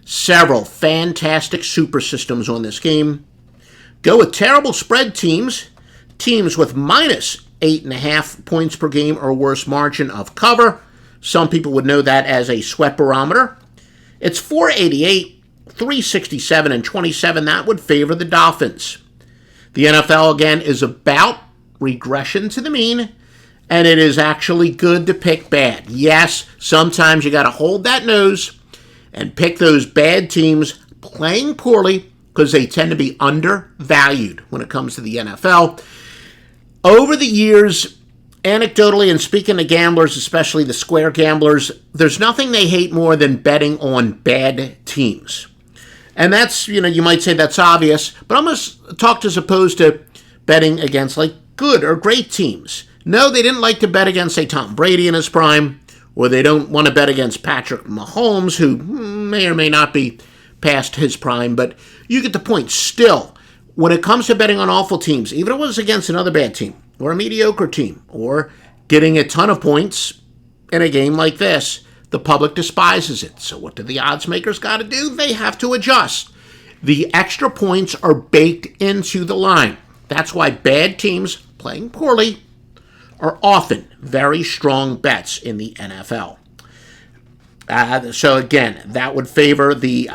Several fantastic super systems on this game. Go with terrible spread teams. Teams with minus 8.5 points per game or worse margin of cover. Some people would know that as a sweat barometer. It's 488, 367, and 27. That would favor the Dolphins. The NFL, again, is about regression to the mean, and it is actually good to pick bad. Yes, sometimes you got to hold that nose and pick those bad teams playing poorly because they tend to be undervalued when it comes to the NFL. Over the years, anecdotally, and speaking to gamblers, especially the square gamblers, there's nothing they hate more than betting on bad teams. And that's, you might say that's obvious, but I'm going to talk as opposed to betting against like good or great teams. No, they didn't like to bet against, say, Tom Brady in his prime, or they don't want to bet against Patrick Mahomes, who may or may not be past his prime, but you get the point. Still, when it comes to betting on awful teams, even if it was against another bad team, or a mediocre team, or getting a ton of points in a game like this, the public despises it. So what do the odds makers got to do? They have to adjust. The extra points are baked into the line. That's why bad teams playing poorly are often very strong bets in the NFL. So again, that would favor the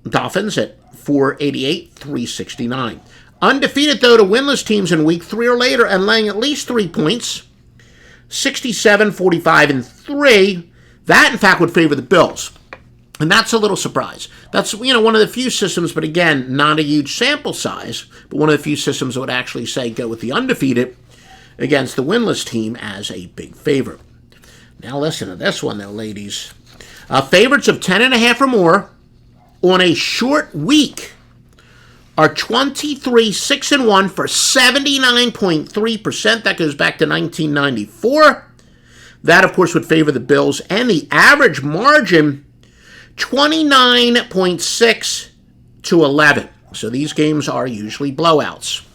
Dolphins at 488, 369. Undefeated, though, to winless teams in week 3 or later and laying at least 3 points, 67, 45, and 3. That, in fact, would favor the Bills. And that's a little surprise. That's, one of the few systems, but again, not a huge sample size, but one of the few systems that would actually say go with the undefeated against the winless team as a big favorite. Now listen to this one, though, ladies. Favorites of 10.5 or more on a short week are 23, 6-1 for 79.3%. That goes back to 1994. That, of course, would favor the Bills. And the average margin, 29.6 to 11. So these games are usually blowouts.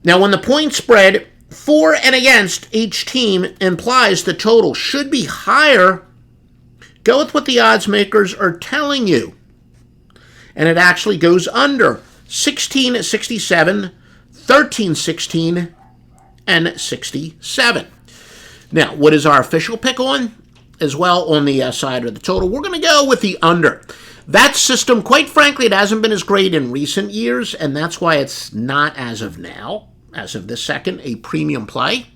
Now, when the point spread for and against each team implies the total should be higher, go with what the odds makers are telling you. And it actually goes under 16-67, 13-16, and 67. Now, what is our official pick on? As well, on the side of the total, we're going to go with the under. That system, quite frankly, it hasn't been as great in recent years, and that's why it's not, as of now, as of this second, a premium play.